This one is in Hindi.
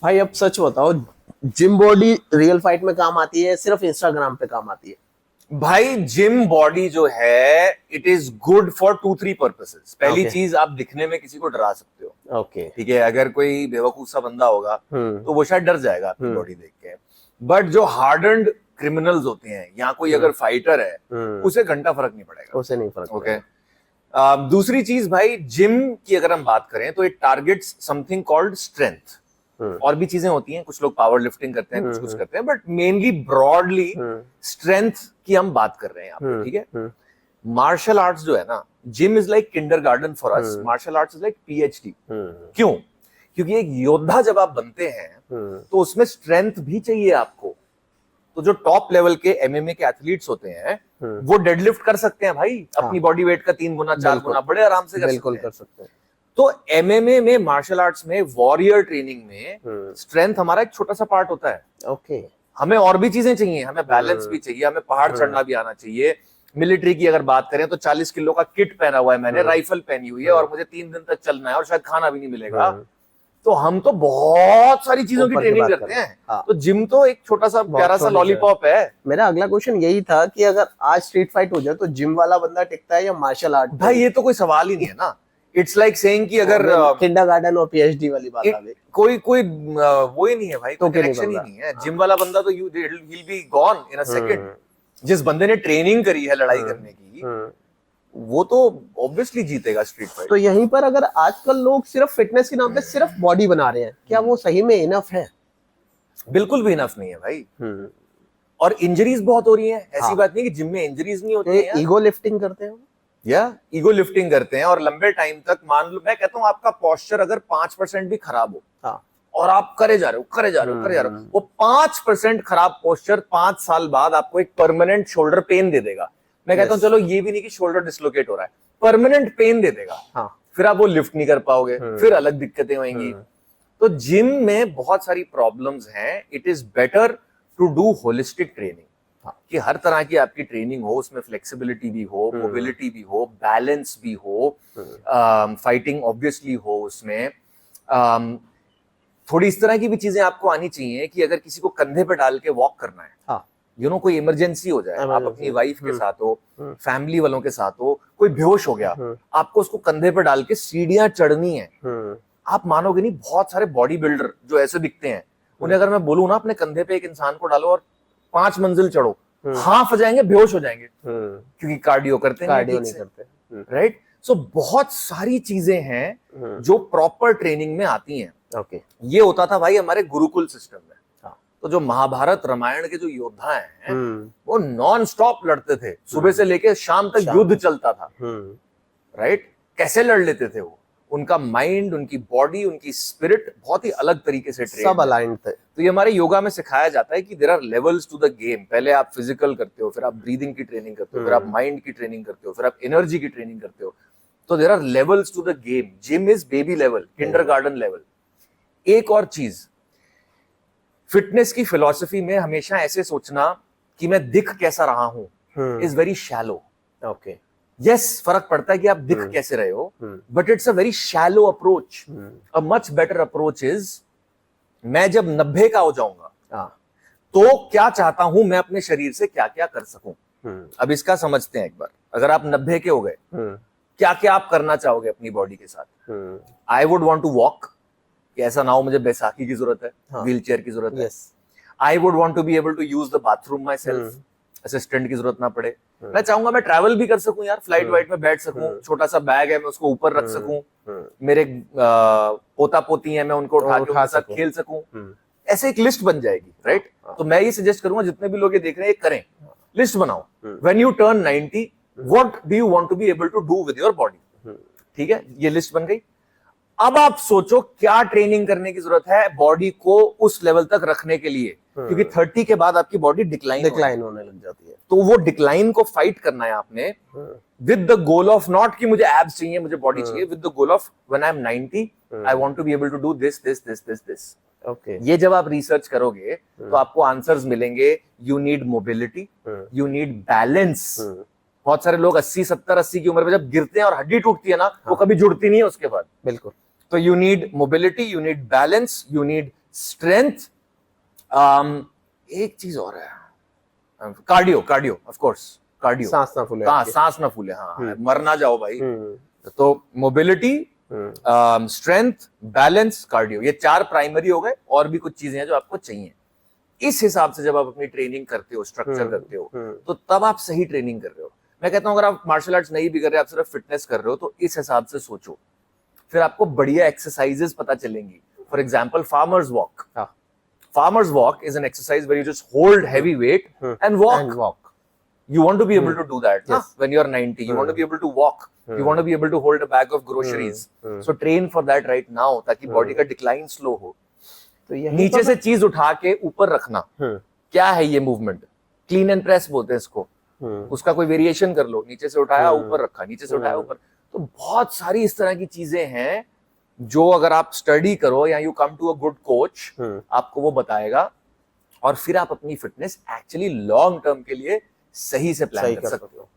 भाई अब सच बताओ, जिम बॉडी रियल फाइट में काम आती है, सिर्फ इंस्टाग्राम पे काम आती है? भाई जिम बॉडी जो है it is good for 2-3 purposes. पहली Okay. चीज, आप दिखने में किसी को डरा सकते हो। ओके। ठीक है, अगर कोई बेवकूफ सा बंदा होगा तो वो शायद डर जाएगा आपकी बॉडी देख के। बट जो हार्डन्ड क्रिमिनल्स होते हैं या कोई अगर फाइटर है उसे घंटा फर्क नहीं पड़ेगा। उसे नहीं फर्क ओके। दूसरी चीज भाई, जिम की अगर हम बात करें तो it targets something called strength. और भी चीजें होती हैं, कुछ लोग पावर लिफ्टिंग करते हैं, कुछ करते हैं, बट मेनली ब्रॉडली स्ट्रेंथ की हम बात कर रहे हैं यहाँ पे। ठीक है। मार्शल आर्ट्स जो है ना, gym is like kindergarten for us, martial arts is like PhD. क्यों? क्योंकि एक योद्धा जब आप बनते हैं तो उसमें स्ट्रेंथ भी चाहिए आपको। तो जो टॉप लेवल के एमएमए के एथलीट्स होते हैं वो डेडलिफ्ट कर सकते हैं भाई, अपनी बॉडी वेट का 3 गुना 4 गुना बड़े आराम से कर सकते हैं। तो एमएमए में, मार्शल आर्ट्स में, वॉरियर ट्रेनिंग में स्ट्रेंथ हमारा एक छोटा सा पार्ट होता है। ओके। हमें और भी चीजें चाहिए, हमें बैलेंस भी चाहिए, हमें पहाड़ चढ़ना भी आना चाहिए। मिलिट्री की अगर बात करें तो 40 किलो का किट पहना हुआ है मैंने, राइफल पहनी हुई है और मुझे 3 दिन तक चलना है और शायद खाना भी नहीं मिलेगा। तो हम तो बहुत सारी चीजों की ट्रेनिंग करते हैं। हाँ। तो जिम तो एक छोटा सा प्यारा सा लॉलीपॉप है। मेरा अगला क्वेश्चन यही था कि अगर आज स्ट्रीट फाइट हो जाए तो जिम वाला बंदा टिकता है या मार्शल आर्ट? भाई ये तो कोई सवाल ही नहीं है ना। इट्स लाइक सेइंग कि अगर किंडरगार्टन और पीएचडी वाली बात आ गई, कोई वो ही नहीं है भाई, तो कनेक्शन ही नहीं है। जिम वाला बंदा तो you will be gone in a second. जिस बंदे ने ट्रेनिंग करी है लड़ाई करने की वो तो ऑब्वियसली जीतेगा स्ट्रीट फाइट। तो यहीं पर अगर आजकल लोग सिर्फ फिटनेस के नाम पे सिर्फ बॉडी बना रहे हैं, क्या वो सही में इनफ है? बिल्कुल भी इनफ नहीं है भाई। और इंजरीज बहुत हो रही हैं। ऐसी बात नहीं कि जिम में इंजरीज नहीं होती हैं। ईगो लिफ्टिंग करते हैं या ईगो लिफ्टिंग करते हैं और लंबे टाइम तक, मान लो मैं कहता हूं आपका पोस्चर अगर 5% भी खराब हो और आप करे जा रहे हो, वो 5% खराब पोस्चर 5 साल बाद आपको एक परमानेंट शोल्डर पेन दे देगा। मैं कहता हूं चलो ये भी नहीं कि शोल्डर डिसलोकेट हो रहा है, परमानेंट पेन दे देगा। फिर आप वो लिफ्ट नहीं कर पाओगे, फिर अलग दिक्कतें होंगी। तो जिम में बहुत सारी प्रॉब्लम्स हैं। It is better to do holistic training, कि हर तरह की आपकी ट्रेनिंग हो, उसमें फ्लेक्सिबिलिटी भी हो, मोबिलिटी भी हो, बैलेंस भी हो, फाइटिंग ऑब्वियसली हो उसमें। थोड़ी इस तरह की भी चीजें आपको आनी चाहिए कि अगर किसी को कंधे पे डाल के वॉक करना है, कोई इमरजेंसी हो जाए, आप अपनी वाइफ के साथ हो, फैमिली वालों के साथ हो, कोई बेहोश हो गया, आपको उसको कंधे पे डाल के सीढ़ियां चढ़नी है। आप मानोगे नहीं, बहुत सारे बॉडी बिल्डर जो ऐसे दिखते हैं, उन्हें अगर मैं बोलूं ना अपने कंधे पे एक इंसान को डालो और 5 मंजिल चढ़ो, हाफ जाएंगे, बेहोश हो जाएंगे, क्योंकि कार्डियो करते नहीं करते। राइट। सो बहुत सारी चीजें हैं जो प्रॉपर ट्रेनिंग में आती हैं। ओके। ये होता था भाई हमारे गुरुकुल सिस्टम में। तो जो महाभारत रामायण के जो योद्धा हैं वो नॉन स्टॉप लड़ते थे, सुबह से लेके शाम तक युद्ध चलता था। राइट। कैसे लड़ लेते थे वो? उनका माइंड, उनकी बॉडी, उनकी स्पिरिट बहुत ही अलग तरीके से ट्रेन, सब अलाइंड थे। तो ये हमारे योगा में सिखाया जाता है कि there are levels to the game. पहले आप फिजिकल करते हो, फिर आप ब्रीदिंग की ट्रेनिंग करते हो, फिर आप माइंड की ट्रेनिंग करते हो, फिर आप एनर्जी की ट्रेनिंग करते हो। तो there are levels to the game. Gym is baby level, kindergarten level. एक और चीज, फिटनेस की फिलॉसफी में हमेशा ऐसे सोचना कि मैं दिख कैसा रहा हूं is very shallow. Okay. Yes, फर्क पड़ता है कि आप दिख कैसे रहे हो, but it's a very shallow approach. A much better approach is, मैं जब 90 का हो जाऊंगा तो क्या चाहता हूं मैं अपने शरीर से क्या क्या कर सकूं। अब इसका समझते हैं एक बार। अगर आप 90 के हो गए, क्या क्या आप करना चाहोगे अपनी बॉडी के साथ? I would want to walk, कि ऐसा ना हो मुझे बैसाखी की जरूरत है, व्हील चेयर की जरूरत है। I would want to be able to use the bathroom myself, assistant की जरूरत ना पड़े। मैं चाहूंगा मैं ट्रैवल भी कर सकूं यार, फ्लाइट वाइट में बैठ सकूं, छोटा सा बैग है मैं उसको ऊपर रख सकूं, मेरे पोता पोती हैं मैं उनको उठा के उनके साथ खेल सकूं। ऐसे एक लिस्ट बन जाएगी। राइट। तो मैं ये सजेस्ट करूंगा जितने भी लोग ये देख रहे हैं, करें, लिस्ट बनाओ। When you turn 90, what do you want to be able to do with your body. ठीक है, ये लिस्ट बन गई। अब आप सोचो क्या ट्रेनिंग करने की जरूरत है बॉडी को उस लेवल तक रखने के लिए, क्योंकि 30 के बाद आपकी बॉडी डिक्लाइन होने लग जाती है। तो वो डिक्लाइन को फाइट करना है आपने, with the goal of not कि मुझे एब्स चाहिए, मुझे बॉडी चाहिए, with the goal of when I am 90 I want to be able to do this this this this this. Okay. ये जब आप रिसर्च करोगे तो आपको आंसर्स मिलेंगे। You need mobility, you need balance. बहुत सारे लोग 80 की उम्र में जब गिरते हैं और हड्डी टूटती है ना, वो कभी जुड़ती नहीं है उसके बाद। बिल्कुल। तो you need mobility, you need balance, you need strength, एक चीज और है, cardio, cardio of course, cardio, सांस ना फूले हाँ आपकी। सांस ना फूले, हाँ मर ना जाओ भाई। हम्म, तो मोबिलिटी, स्ट्रेंथ, बैलेंस, कार्डियो, ये 4 प्राइमरी हो गए, और भी कुछ चीजें हैं जो आपको चाहिए। इस हिसाब से जब आप अपनी ट्रेनिंग करते हो, स्ट्रक्चर करते हो, तो तब आप सही ट्रेनिंग कर रहे हो। मैं कहता हूं अगर आप मार्शल आर्ट्स नहीं भी कर रहे, आप सिर्फ फिटनेस कर रहे हो, तो इस हिसाब से सोचो, फिर आपको बढ़िया एक्सरसाइजेस पता चलेंगी। फॉर एग्जाम्पल फार्मर्स वॉक, हाँ। farmers walk is an exercise where you just hold heavy weight and walk. And walk. You want to be able to do that. Yes. Huh? When you're 90, you want to be able to walk. You want to be able to hold a bag of groceries. So train for that right now, ताकि बॉडी का डिक्लाइन स्लो हो। तो यही नीचे से चीज उठा के ऊपर रखना, क्या है ये मूवमेंट? क्लीन एंड प्रेस बोलते हैं इसको। उसका कोई वेरिएशन कर लो, नीचे से उठाया ऊपर रखा, नीचे से उठाया ऊपर। तो बहुत सारी इस तरह की चीजें हैं जो अगर आप स्टडी करो या you come to a good coach, आपको वो बताएगा, और फिर आप अपनी फिटनेस एक्चुअली लॉन्ग टर्म के लिए सही से प्लान कर सकते हो।